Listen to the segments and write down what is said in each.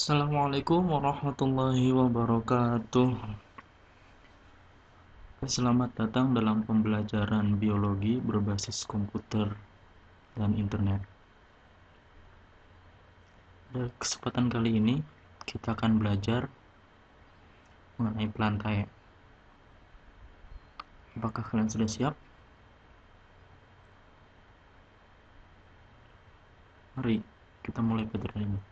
Assalamualaikum warahmatullahi wabarakatuh. Selamat datang dalam pembelajaran biologi berbasis komputer dan internet. Pada kesempatan kali ini kita akan belajar mengenai pelantai. Apakah kalian sudah siap? Mari kita mulai pelajaran ini.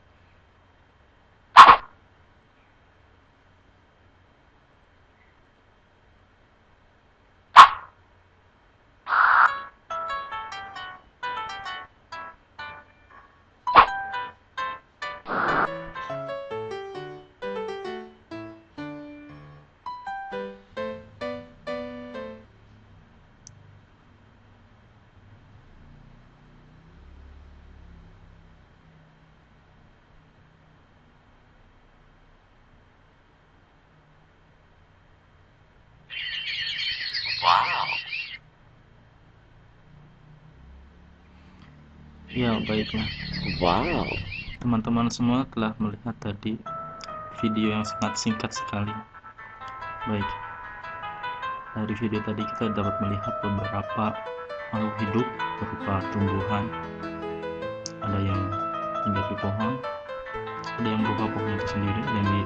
Wow. Ya, baiklah. Wow. Teman-teman semua telah melihat tadi video yang sangat singkat sekali. Baik. Dari video tadi kita dapat melihat beberapa makhluk hidup berupa tumbuhan. Ada yang tinggal di pohon, ada yang berupa pohon itu sendiri, ada yang di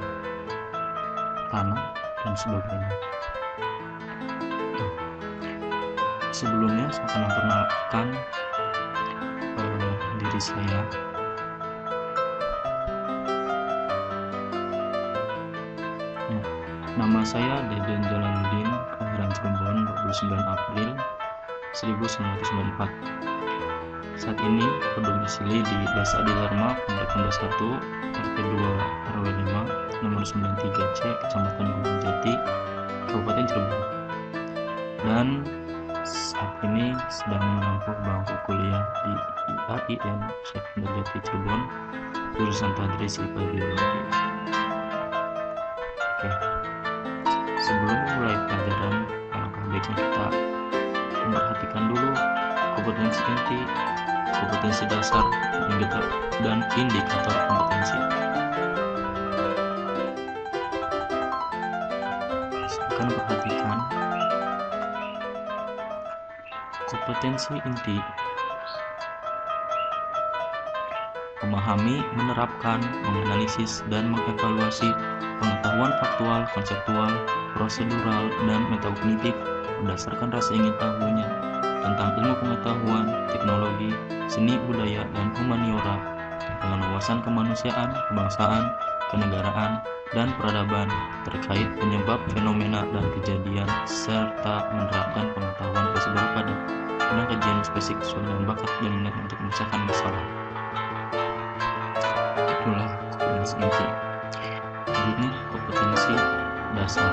tanah, dan sebagainya. Sebelumnya saya akan memperkenalkan diri saya. Nama saya Deden Jalaluddin, kelahiran Cirebon 29 April 1994. Saat ini berdomisili di Desa Adidharma, Komplek 1, RT 2 RW 5, nomor 93C, Kecamatan Gunung Jati, Kabupaten Cirebon. Dan saat ini sedang menempuh bangku kuliah di IAIN Syekh Nurjati Cirebon, jurusan Tadris IPA Biologi. Oke. Sebelum mulai pelajaran, alangkah baiknya kita memperhatikan dulu kompetensi dasar, dan indikator kompetensi. Silakan perhatikan kompetensi inti: memahami, menerapkan, menganalisis, dan mengevaluasi pengetahuan faktual, konseptual, prosedural, dan metakognitif berdasarkan rasa ingin tahunya tentang ilmu pengetahuan, teknologi, seni budaya, dan humaniora dengan wawasan kemanusiaan, kebangsaan, kenegaraan, dan peradaban terkait penyebab fenomena dan kejadian, serta menerapkan pengetahuan prosedur pada kajian spesifik sesuai dengan bakat dan minat untuk menyelesaikan masalah. Itulah kompetensi inti. Selanjutnya, kompetensi dasar,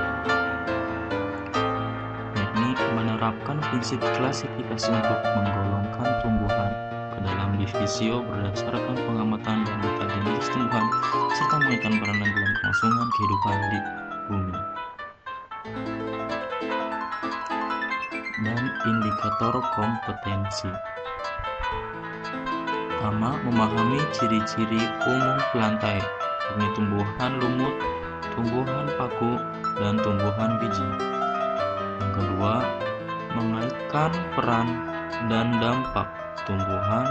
yakni menerapkan prinsip klasifikasi untuk menggolongkan tumbuhan ke dalam divisio berdasarkan pengamatan dan data genetis tumbuhan serta mengaitkan peranan dalam kelangsungan kehidupan di bumi. Dan indikator kompetensi. Pertama, memahami ciri-ciri umum pelantai, yakni tumbuhan lumut, tumbuhan paku, dan tumbuhan biji. Yang kedua, mengaitkan peran dan dampak tumbuhan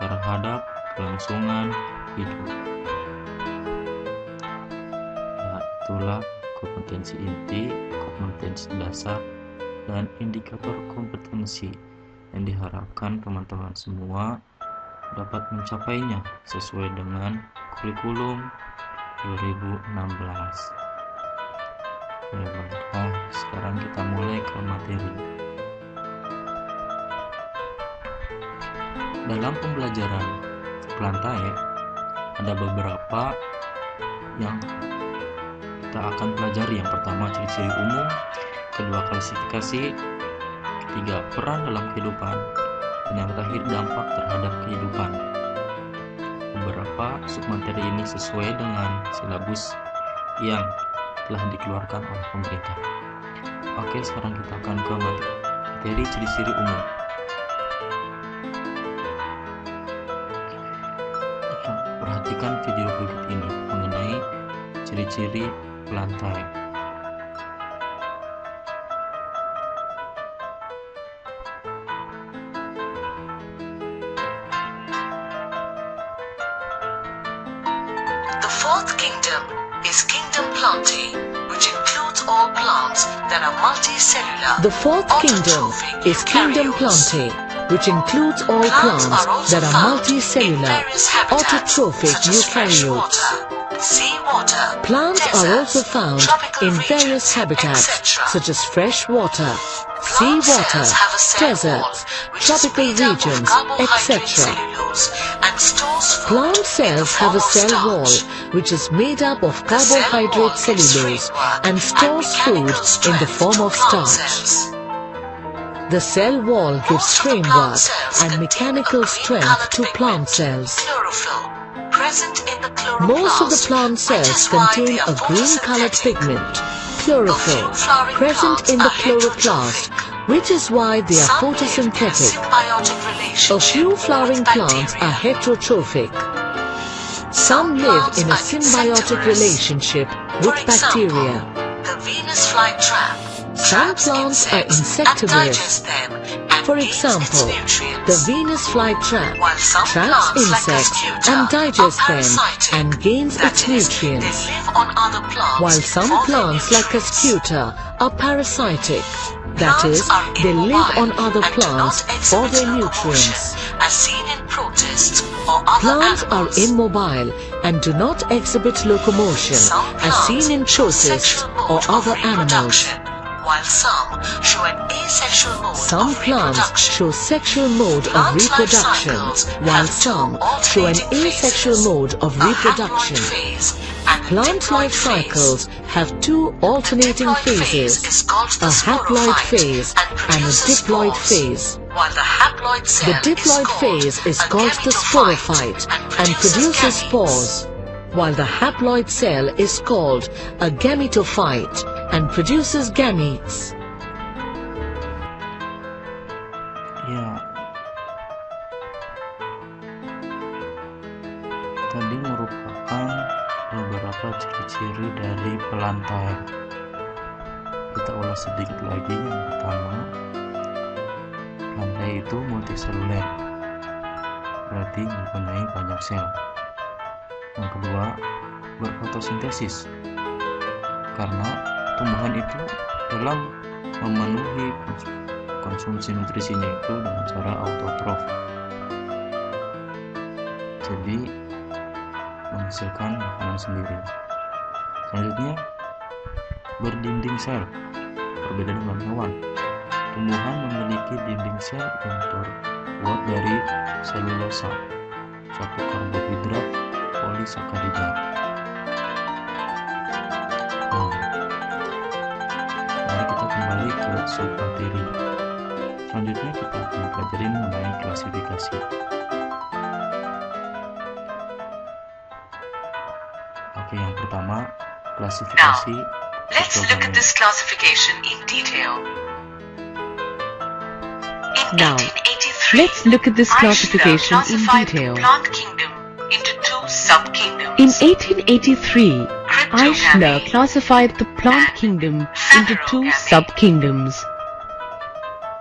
terhadap kelangsungan hidup. Ya, itulah kompetensi inti, kompetensi dasar, dan indikator kompetensi yang diharapkan teman-teman semua dapat mencapainya sesuai dengan kurikulum 2016. Ya, baiklah, sekarang kita mulai ke materi. Dalam pembelajaran pelantai ada beberapa yang kita akan pelajari. Yang pertama, ciri-ciri umum, kedua, klasifikasi, ketiga, peran dalam kehidupan, dan yang terakhir, dampak terhadap kehidupan. Beberapa submateri ini sesuai dengan silabus yang telah dikeluarkan oleh pemerintah. Oke, sekarang kita akan ke materi ciri-ciri umum. Perhatikan video berikut ini mengenai mengenai ciri-ciri pelantai. The fourth kingdom is Kingdom Plantae, which includes all plants that are multicellular. The fourth kingdom autotrophic is Kingdom eukaryotes. Plantae, which includes all plants that are multicellular, autotrophic eukaryotes. Seawater, Plants are deserts, also found tropical in various regions, habitats, etc. such as fresh water, Plant seawater, cells have a cell deserts, wall, which is tropical made up of regions, carbohydrate etc. cellulose and stores food Plant in the cells have form a of cell wall starch. which is made up of The cell wall carbohydrate gives cellulose framework and stores food mechanical in the strength form to of plant starch. cells. The cell wall gives Most of the framework plant cells and contain mechanical a strength to green-colored plant pigment, cells. chlorophyll, present in the chloroplast, Most of the plant which cells is why contain they are a green-colored photosynthetic. pigment, chlorophyll, A few flowering present plants in the are chloroplast, heterotrophic. which is why they are Some live in a photosynthetic. symbiotic relationship A few flowering with plants are bacteria. heterotrophic. Some live in a symbiotic relationship with For example, bacteria. the Venus flytrap Some traps plants are insects and insectivorous. digests them and For gains its example, nutrients. the Venus flytrap While some traps plants, like insects Ascuta, and digests are them parasitic. and gains That its is, nutrients, They live on other plants while some for their plants like nutrients. Ascuta are parasitic. That Plants is, are they live on immobile other and do plants not for exhibit their locomotion, nutrients. as seen in protists or other Plants are animals. immobile and do not exhibit locomotion Some as seen in plants show protists sexual or mode of other animals. reproduction, while some show an asexual mode Some of plants reproduction. show sexual mode of Plant life reproduction, cycles while have two some show an alternating asexual phases, mode of a reproduction. haploid phase and a Plant diploid life phase. cycles have two alternating Diploid phase phases, is called the a haploid sporophyte phase and a produces diploid spores, phase. while the haploid The cell diploid phase is called the sporophyte and produces spores, while the haploid cell is called a gametophyte and produces gametes. Ya, tadi merupakan beberapa ciri-ciri dari pelantai. Kita ulas sedikit lagi. Yang pertama, pelantai itu multiseluler, berarti mempunyai banyak sel. Yang kedua, berfotosintesis, karena tumbuhan itu dalam memenuhi konsumsi nutrisinya itu dengan cara autotrof, jadi menghasilkan makanan sendiri. Selanjutnya, berdinding sel. Berbeda dengan hewan, tumbuhan memiliki dinding sel yang terbuat dari selulosa, suatu karbohidrat polisakarida. Nah, mari kita kembali ke submateri. Selanjutnya kita akan pelajari mengenai klasifikasi. Oke, yang pertama, klasifikasi Let's look at this classification in detail. In Now, 1883, let's look at this classification in classified detail. the plant kingdom into two sub-kingdoms. In 1883, Eichler Cryptogamy classified the plant kingdom into two sub-kingdoms,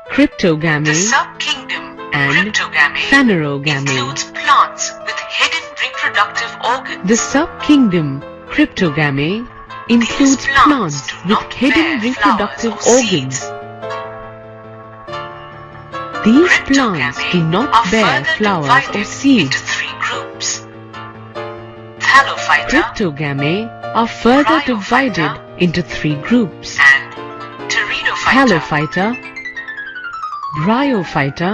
The cryptogamy sub-kingdom and cryptogamy phanerogamy. includes plants with hidden reproductive organs. The sub-kingdom cryptogamy includes plants do with not hidden bear reproductive flowers or organs. seeds. These plants do Cryptogamy not are bear further flowers divided or seeds. into three groups. Thallophyta Cryptogamy are further divided into three groups: and Pteridophyta. Thallophyta, Bryophyta,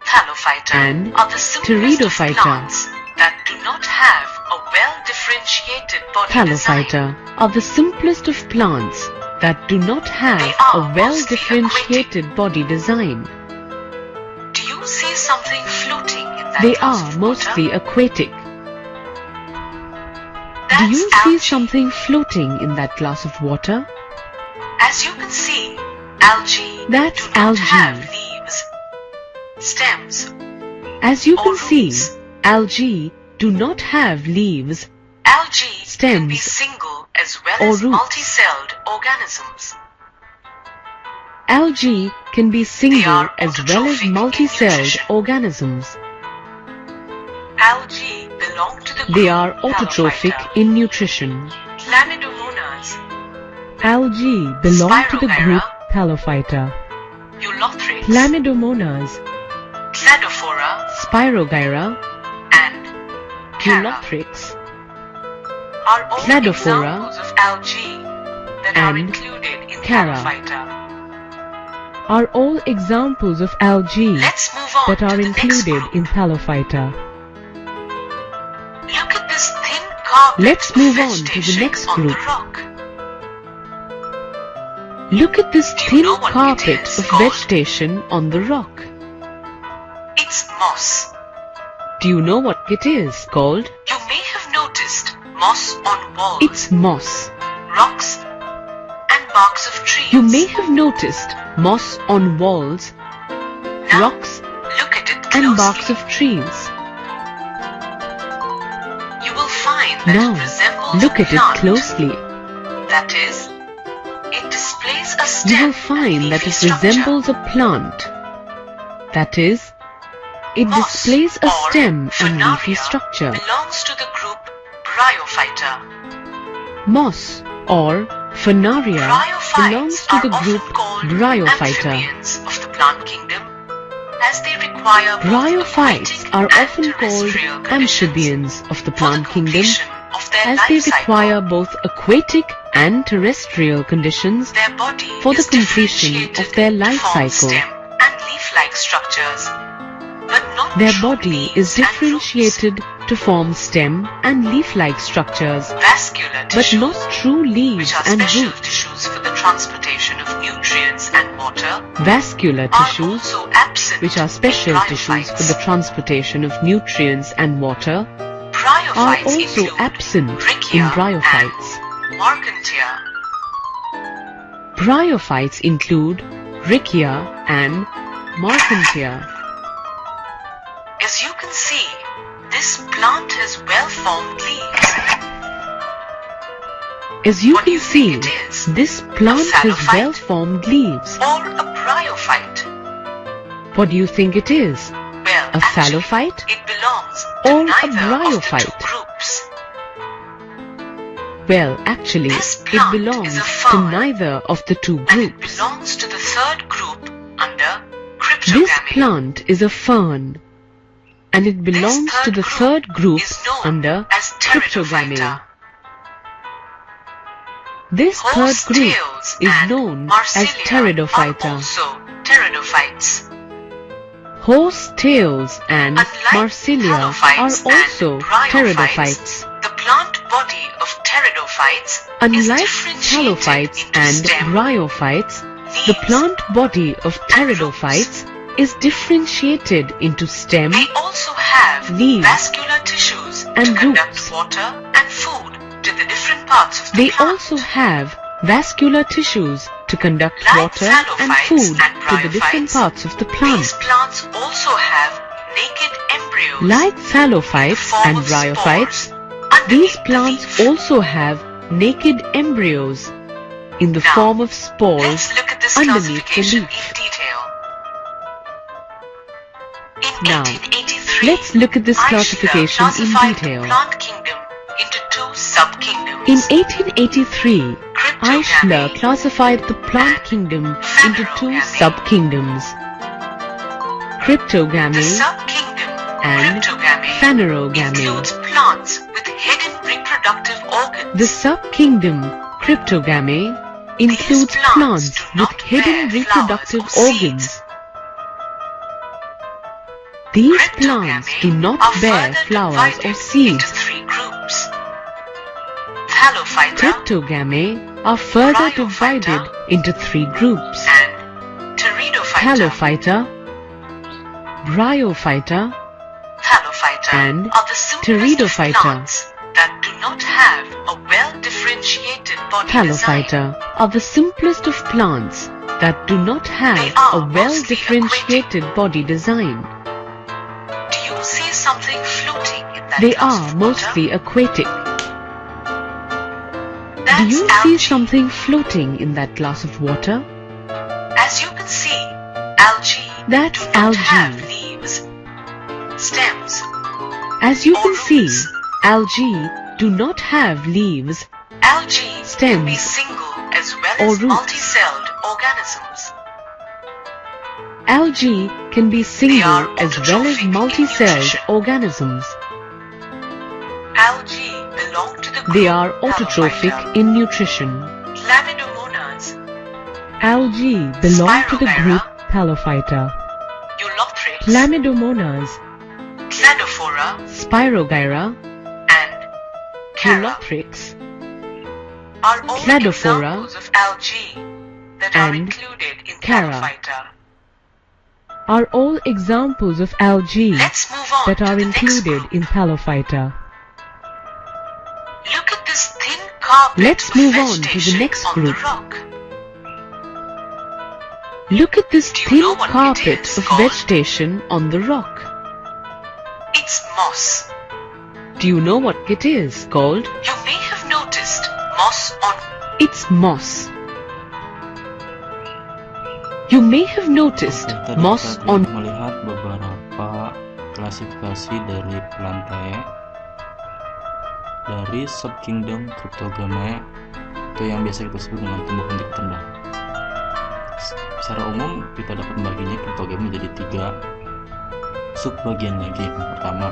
Thallophyta and are the simplest of Pteridophyta. plants that do not have a well-differentiated body Thallophyta design. are the simplest of plants that do not have They are a well-differentiated mostly body design. Do you see something floating in that They glass are of mostly water? aquatic. Do That's you see algae. something floating in that glass of water? As you can see, algae That's do not algae. have leaves, stems. As you can Or see, roots. algae do not have leaves. Algae can be stems single as well or as roots. multi-celled organisms. Algae can be They single are as well as autotrophic in multi-celled nutrition. organisms. Algae belong to the group They are autotrophic Halophyta. in nutrition. Chlamydomonas, Algae belong to the group Spirogyra, Halophyta. Eulothrix, Chlamydomonas, Cladophora, Spirogyra, and Chara Eulothrix, are all Cladophora, examples of algae that are and included in Chara. Halophyta. are all examples of algae Let's move on that to are the next included group. in Halophyta. Look at this thin carpet Let's of move on to the vegetation next on group. the rock. Look at this Do you thin know what it carpet is of called? vegetation on the rock. It's moss. Do you know what it is called? You may have noticed moss on walls, It's moss. rocks, and barks of trees. You may have noticed moss on walls, Now, rocks, look at it closely. and barks of trees. You will find that Now, it resembles look a at it plant. closely. That is, it displays a You stem will find and that leafy it structure. resembles a plant. That is, it Moss displays a or stem and leafy Funaria structure. belongs to the group Bryophyta. Moss or Funaria Bryophytes belongs to are the group often called Bryophyta. amphibians of the plant kingdom, as they require both Bryophytes aquatic are and often called terrestrial conditions amphibians of the for plant the kingdom, completion of their as life they cycle. require both aquatic and terrestrial conditions Their body for the is completion of differentiated their to life form cycle. stem and leaf-like structures, but not Their true body leaves is and differentiated to form stem and leaf-like structures, roots. Vascular but tissues, not true which leaves are and special roots. tissues for the transportation of nutrients and water, Vascular are tissues, also absent which are special in tissues for bryophytes. the transportation of nutrients and water, are Bryophytes also include absent in Riccia bryophytes. and Marcantia. Bryophytes include Riccia and Marcantia. As you can see, this plant has well-formed leaves. As you What do can you think see, it is? this plant has phalophyte? well-formed leaves. Or a bryophyte. What do you think it is? Well, A actually, phalophyte? it belongs to Or a neither of the bryophyte? two groups. Well, actually, This it plant belongs is a to fern, neither of the two And it groups. belongs to the third group under This cryptogamy. plant is a fern, and it belongs to the third group is known under as cryptogamy. Pteridophyta. This third group Horsetails is and known Marsilia as Pteridophyta. are also pteridophytes. Horse tails and Unlike Marsilia halophytes are also and bryophytes, pteridophytes. The plant body of pteridophytes is Unlike differentiated halophytes into and stem, bryophytes, the leaves. plant body of pteridophytes is differentiated into stem, They also have leaves, vascular tissues and to conduct roots. water and food to the different parts of the They plant. also have vascular tissues to conduct Like water and halophytes food and to the different bryophytes, parts of the plant. These plants also have naked embryos Like in the halophytes form and of bryophytes, spores underneath these the plants leaf. also have naked embryos in the Now, form of spores Let's look at this underneath the classification leaf. in detail. In Now, 1883, let's look at this Eichler classification in classified detail. the plant kingdom into two sub-kingdoms. In 1883, Cryptogamy Eichler classified the plant kingdom into two Phanerogamy. sub-kingdoms: The cryptogamy sub-kingdom and Cryptogamy phanerogamy. includes plants with hidden reproductive organs. The sub-kingdom cryptogamy includes plants plants do with not hidden bear reproductive flowers or organs. seeds. These plants do not are bear further flowers divided or seeds. into three groups. Halophyta Cryptogamy are further Bryophyta divided into three groups: and Pteridophyta. Halophyta, Bryophyta, Halophyta and are the simplest of Pteridophyta. plants that do not have a well-differentiated body design. Halophyta are the simplest of plants that do not They have are a well-differentiated body design. Do you see something floating in that They glass are of water? mostly aquatic. Do you see algae. something floating in that glass of water? As you can see, algae That's do not have algae. leaves, stems. As you can Or see, roots. algae do not have leaves. Algae can be Stems single as well or as roots. multi-celled organisms. Algae can be single are as well as autotrophic in multi-celled nutrition. organisms. Algae belong to the group They are autotrophic Halophyta. in nutrition. Chlamydomonas, Algae belong to the Spirogyra, group Halophyta. Eulothrix, Chlamydomonas, Cladophora, Spirogyra, and Chara Eulothrix, are all Cladophora, examples of algae that are and included in Chara. Halophyta. are all examples of algae Let's move on that to are the next included group. in Halophyta. Look at this thin carpet Let's of move on to the vegetation next on group. the rock. Look at this Do you thin know what it carpet is of called? vegetation on the rock. It's moss. Do you know what it is called? You may have noticed moss on. It's moss. You may have noticed Oke, tadi moss kita on. melihat beberapa klasifikasi dari Plantae dari subkingdom Cryptogamae atau yang biasa kita sebut dengan tumbuhan tingkat rendah. Secara umum kita dapat membaginya Cryptogamae menjadi 3 subbagian lagi. Yang pertama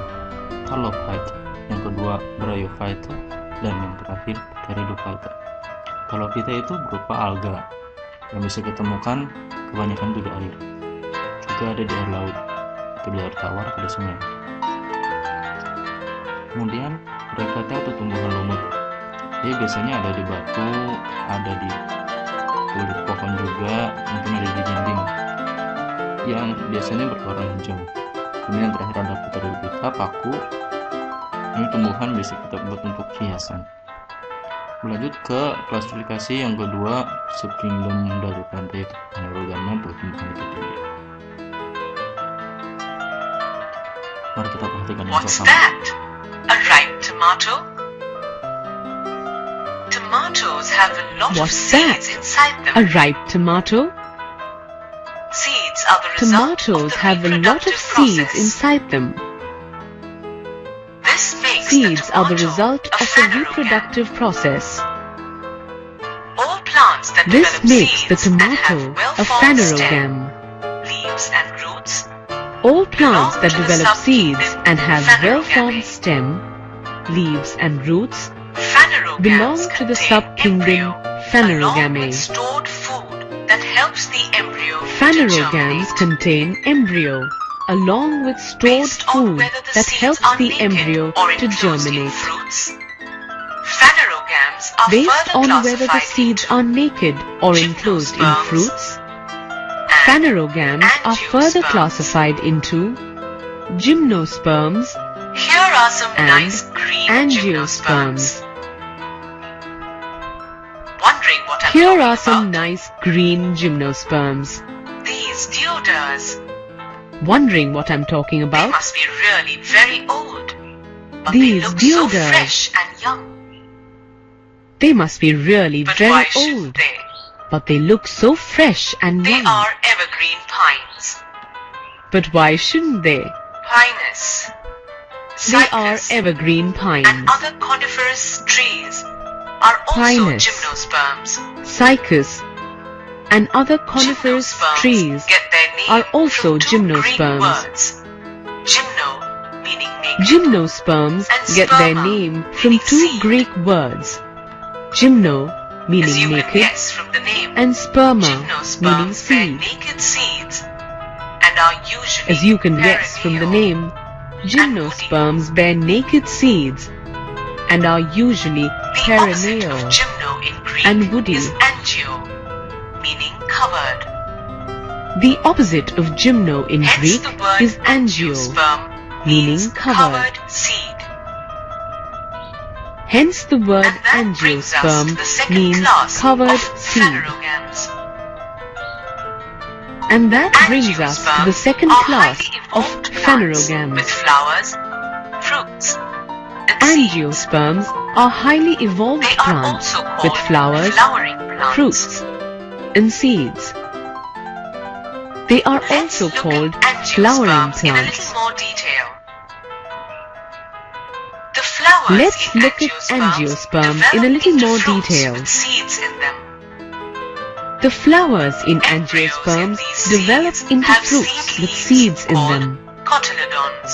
Halophyte, yang kedua Bryophyte, dan yang terakhir Pteridophyte. Halophyte itu berupa alga yang bisa ditemukan kebanyakan itu di air, juga ada di air laut atau di air tawar pada sungai. Kemudian Bryophyte atau tumbuhan lumut, dia biasanya ada di batu, ada di kulit pohon juga, mungkin ada di dinding yang biasanya berwarna hijau. Kemudian yang terakhir ada Pteridophyta, paku. Ini tumbuhan bisa kita buat untuk hiasan. Berlanjut ke klasifikasi yang kedua, subkingdom dari Plantae, yaitu Phanerogamia atau tumbuhan ketiga. Mari kita perhatikan yang What's pertama. that? A ripe tomato? Tomatoes have a lot of What's that? seeds inside A them. ripe tomato? Seeds are the result Tomatoes of the have a lot of reproductive seeds process. inside them. This makes Seeds are the tomato result a of a phanerogam. reproductive process. All plants that This develop makes the seeds and have tomato a well-formed stem, phanerogam. leaves and roots All plants belong that to the develop seeds subkingdom and have well-formed Phanerogamae. stem, leaves and roots Phanerogams belong to the contain subkingdom embryo along Phanerogamae. with stored food that helps the embryo to Phanerogams germinate. contain embryo along with stored Based on food whether the that seeds helps are the naked embryo or to enclosed in germinate. fruits. Phanerogams are Based further on whether the classified seeds into are naked or enclosed in gymnosperms fruits, and phanerogams are further angiosperms. classified into gymnosperms Here are some and nice green gymnosperms. angiosperms. Wondering what I'm Here talking are some about? nice green gymnosperms. These deodars. Wondering what I'm talking They about? must be really very old. But These they look so deodars. fresh and young. They must be really But very why should old, they? but they look so fresh and They young. are evergreen pines. But why shouldn't they? Pinus, They are cypress, evergreen and pines. other coniferous trees are also Pinus, gymnosperms. Cycas, and other coniferous Gymnosperms trees get their name are also from two Greek gymnosperms. words. Gymno, meaning naked, Gymnosperms and get their sperma, name from meaning two seed. Greek words. Gymno, as meaning you can naked, guess from the name. and sperma, meaning Gymnosperms bear seed. naked seeds and are usually As you can guess from the perennial. name, gymnosperms bear naked seeds and are usually The opposite perennial. of gymno in Greek and woody. is angio, meaning covered. The opposite of gymno in Hence Greek the word is angio, angiosperm meaning means covered. seed. Hence the word And that brings us to angiosperm the second means class covered of seed. phanerogams. And that brings us to the second are class highly of evolved plants with phanerogams. flowers, fruits, etc. seeds. Angiosperms are highly evolved They are plants also with called flowers, flowering plants. fruits, and seeds. They are Let's also look called at flowering angiosperms in a plants. little more detail. The flowers Let's in look at angiosperms in a develop little into more fruits detail. with seeds in them. The flowers in Embryos in angiosperms these develop seeds into have fruits seed with leaves seeds in called them. cotyledons.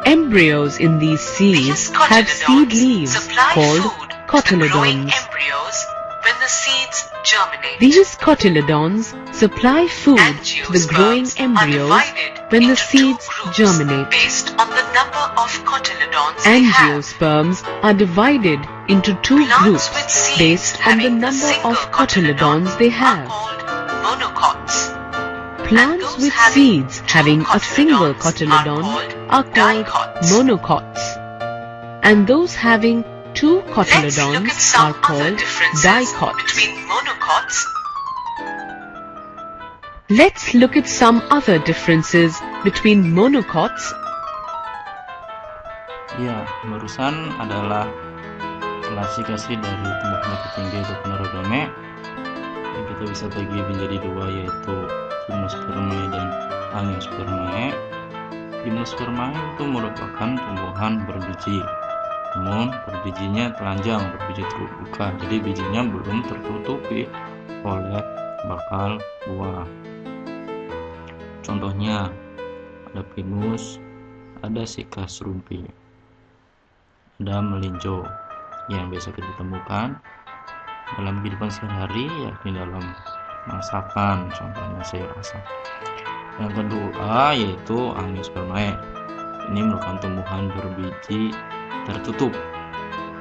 Embryos in these seeds These have seed cotyledons leaves supply called food to the growing cotyledons. embryos when the seeds germinate. These cotyledons supply food to the growing Angiosperms are embryos divided when the into two seeds groups germinate. based on the number of cotyledons they have. Angiosperms are divided into two Plants groups with seeds based on the having a number single of cotyledons they are have. called monocots. Plants those with having seeds two having a single cotyledons cotyledon are are called dicots. monocots, and those having two Let's look cotyledons at some are other called differences dicots. between monocots Let's look at some other differences between monocots. Ya, barusan adalah klasifikasi dari tumbuh penyakit tinggi atau Pneurogame yang kita bisa bagi menjadi dua, yaitu Gymnospermae dan Angiospermae. Gymnospermae itu merupakan tumbuhan berbiji, namun berbijinya telanjang, berbiji terbuka, jadi bijinya belum tertutupi oleh bakal buah. Contohnya ada pinus, ada sikas rumpi, ada melinjo yang biasa kita temukan dalam kehidupan sehari-hari, yakni dalam masakan, contohnya sayur asam. Yang kedua yaitu Angiospermae. Ini merupakan tumbuhan berbiji tertutup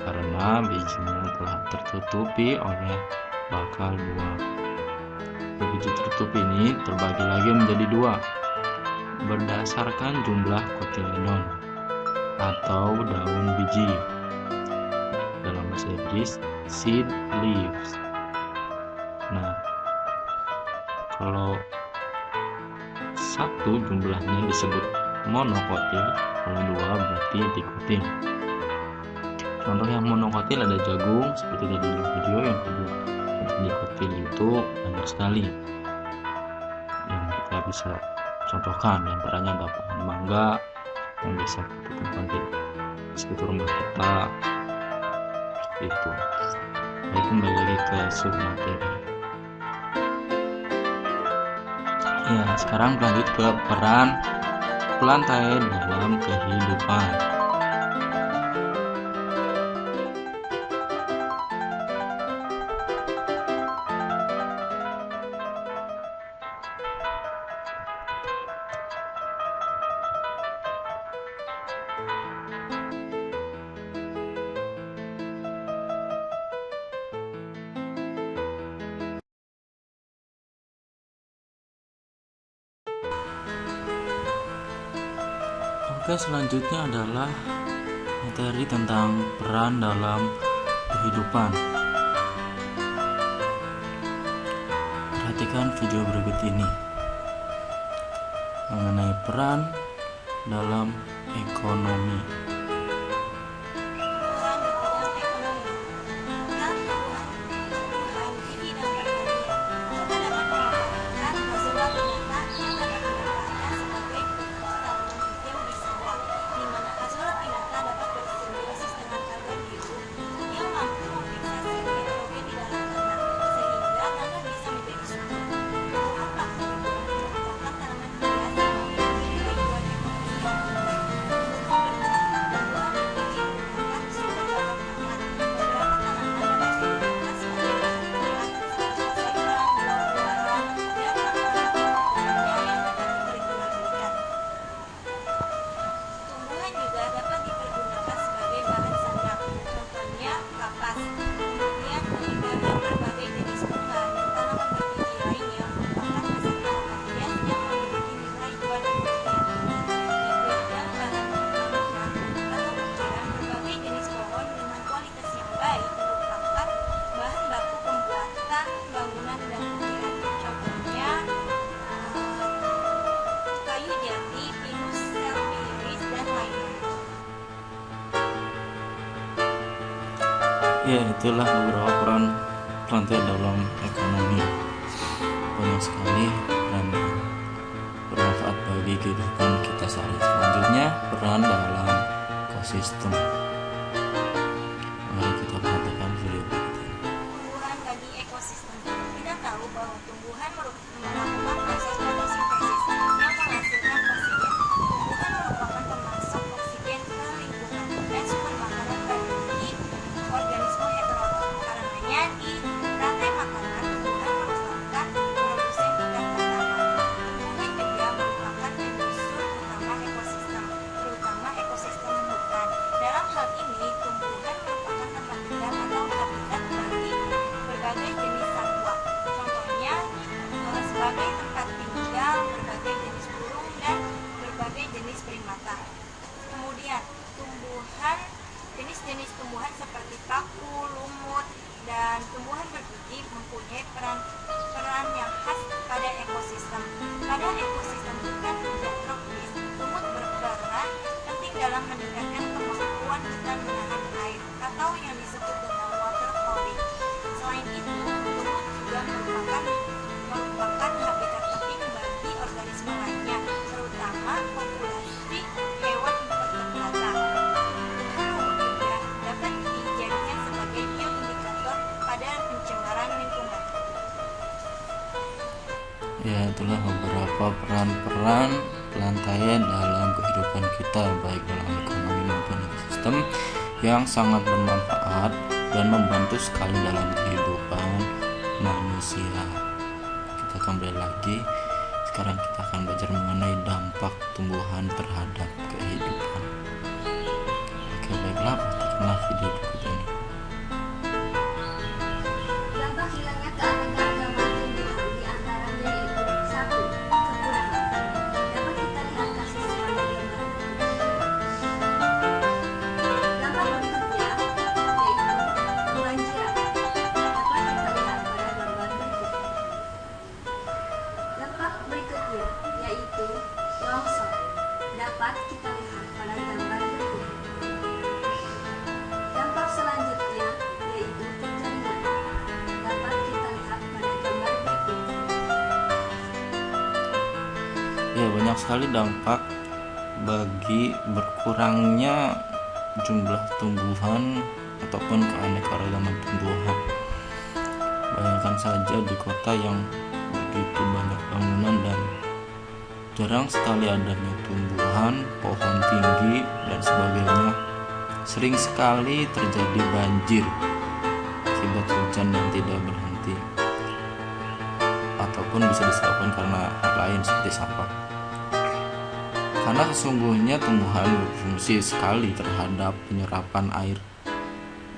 karena bijinya telah tertutupi oleh bakal buah. Berbiji tertutup ini terbagi lagi menjadi dua berdasarkan jumlah kotyledon atau daun biji. Dalam bahasa Inggris, seed leaves. Nah, kalau satu jumlahnya disebut monokotil, kalau dua berarti dikotil. Contoh yang monokotil ada jagung seperti tadi di video. Yang kedua, dikotil itu banyak sekali yang kita bisa contohkan, diantaranya ada pohon mangga yang bisa kita temukan di sekitar rumah kita, seperti itu. Baik, kembali lagi ke submateri. Ya, sekarang lanjut ke peran plantae dalam kehidupan. Oke, selanjutnya adalah materi tentang peran dalam kehidupan. Perhatikan video berikut ini mengenai peran dalam ekonomi. Ya, itulah beberapa peran lantai dalam ekonomi. Banyak sekali dan bermanfaat bagi kehidupan kita sehari. Selanjutnya, peran dalam ekosistem. Mari kita perhatikan video berikut ini. Tumbuhan bagi ekosistem. Kita tahu bahwa tumbuhan melakukan proses fotosintesis yang menghasilkan oksigen. Tumbuhan merupakan pemasok oksigen ke lingkungan dan sumber makanan bagi organisme heterotrop. Karenanya di rantai makanan, tumbuhan merupakan produsen bidang tanaman. Tumbuhan juga merupakan unsur utama ekosistem, terutama ekosistem hutan. Dalam hal ini, tumbuhan merupakan tempat tinggal atau habitat bagi berbagai jenis satwa. Contohnya sebagai tempat tinggal berbagai jenis burung dan berbagai jenis primata. Kemudian, jenis-jenis tumbuhan seperti paku, lumut, dan tumbuhan berbiji mempunyai peran yang khas pada ekosistem. Pada ekosistem hutan hujan tropis, lumut berperan penting dalam meningkatkan kemampuan hutan menahan air atau yang disebut dengan water holding. Selain itu, lumut juga merupakan habitat penting bagi organisme lainnya, terutama populasi hewan vertebrata. Tumbuhan lumut juga dapat dijadikan sebagai bioindikator pada pencemaran lingkungan. Ya, itulah beberapa peran-peran pelantaian dalam kehidupan kita, baik dalam ekonomi maupun ekosistem, yang sangat bermanfaat dan membantu sekali dalam kehidupan manusia. Kita kembali lagi. Sekarang kita akan belajar mengenai dampak tumbuhan terhadap kehidupan. Oke, baiklah, perhatikanlah video berikut ini. Dampak hilangnya keanekaragaman tumbuhan diantaranya yaitu 1. Kepunahan. Dapat kita lihat kasus pada gambar. Dampak berikutnya yaitu kebanjiran. Dapat kita lihat pada gambar berikut. Dampak berikutnya yaitu longsor. Dapat kita lihat pada gambar berikut. Dampak selanjutnya yaitu kekeringan. Dapat kita lihat pada gambar berikut. Ya, banyak sekali dampak bagi berkurangnya jumlah tumbuhan ataupun keanekaragaman tumbuhan. Bayangkan saja di kota yang begitu banyak bangunan dan jarang sekali adanya tumbuhan, pohon tinggi dan sebagainya. Sering sekali terjadi banjir akibat hujan yang tidak berhenti, ataupun bisa disebabkan karena hal lain seperti sampah. Karena sesungguhnya tumbuhan berfungsi sekali terhadap penyerapan air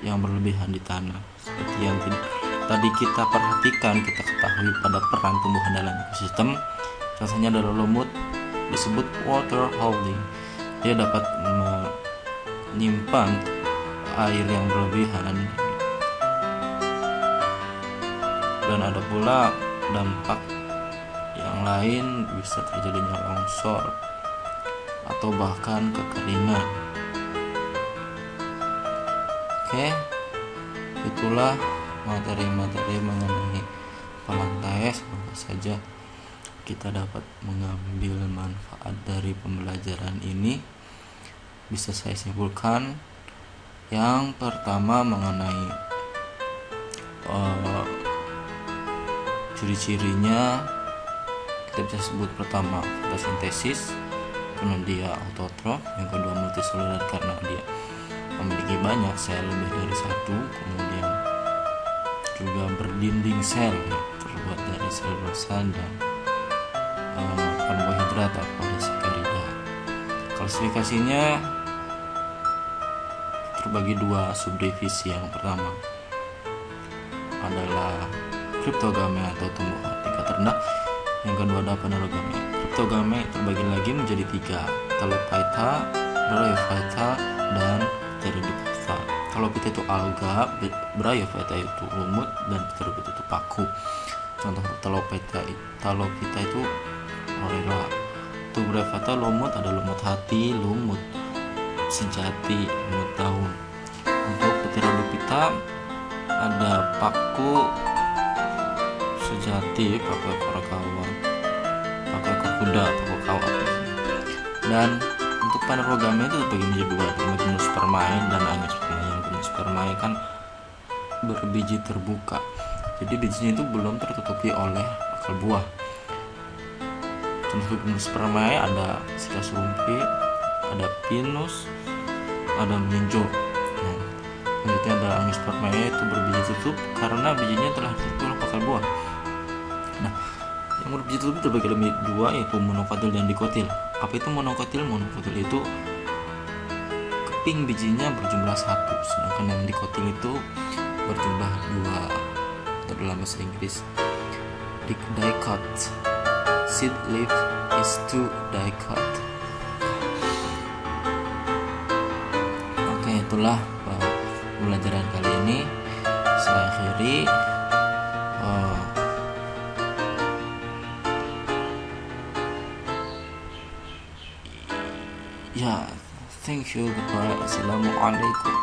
yang berlebihan di tanah. Seperti yang tadi kita perhatikan, kita ketahui pada peran tumbuhan dalam ekosistem. Contohnya adalah lumut, disebut water holding. Dia dapat menyimpan air yang berlebihan. Dan ada pula dampak yang lain, bisa terjadinya longsor atau bahkan kekeringan. Oke, itulah materi-materi mengenai pelantai. Semoga saja kita dapat mengambil manfaat dari pembelajaran ini. Bisa saya simpulkan, yang pertama mengenai ciri-cirinya, kita bisa sebut pertama fotosintesis, karena dia autotrof. Yang kedua multiseluler, karena dia memiliki banyak sel, lebih dari satu. Kemudian juga berdinding sel, ya, terbuat dari selulosa dan karbohidrat atau polisakarida. Klasifikasinya terbagi dua subdivisi. Yang pertama adalah Cryptogame atau tumbuhan tingkat rendah. Yang kedua ada Phanerogame. Cryptogame terbagi lagi menjadi tiga: Pterophyta, Bryophyta, dan Pteridophyta. Pterophyta itu alga, Bryophyta itu lumut, dan Pteridophyta itu paku. Contoh Pterophyta itu Orela. Untuk Bryophyta lumut ada lumut hati, lumut sejati, lumut daun. Untuk Pteridophyta ada paku sejati, paku ekor kawan, paku ekor kuda, paku kawat. Dan untuk Phanerogame itu terbagi menjadi dua, Gymnospermae dan Angiospermae. Yang Gymnospermae kan berbiji terbuka, jadi bijinya itu belum tertutupi oleh bakal buah. Untuk Gymnospermae ada siklus rumpi, ada pinus, ada meninjo. Nah, selanjutnya ada Angiospermae itu berbiji tutup karena bijinya telah tertutup oleh bakal buah. Nah, yang berbiji tutup terbagi menjadi dua, yaitu monokotil dan dikotil. Apa itu monokotil? Monokotil itu keping bijinya berjumlah 1, sedangkan yang dikotil itu berjumlah 2, atau dalam bahasa Inggris dicot. Seed leaf is 2 dicot. Oke, itulah pembelajaran kali ini. Saya akhiri. Ya, thank you. Goodbye. Assalamualaikum.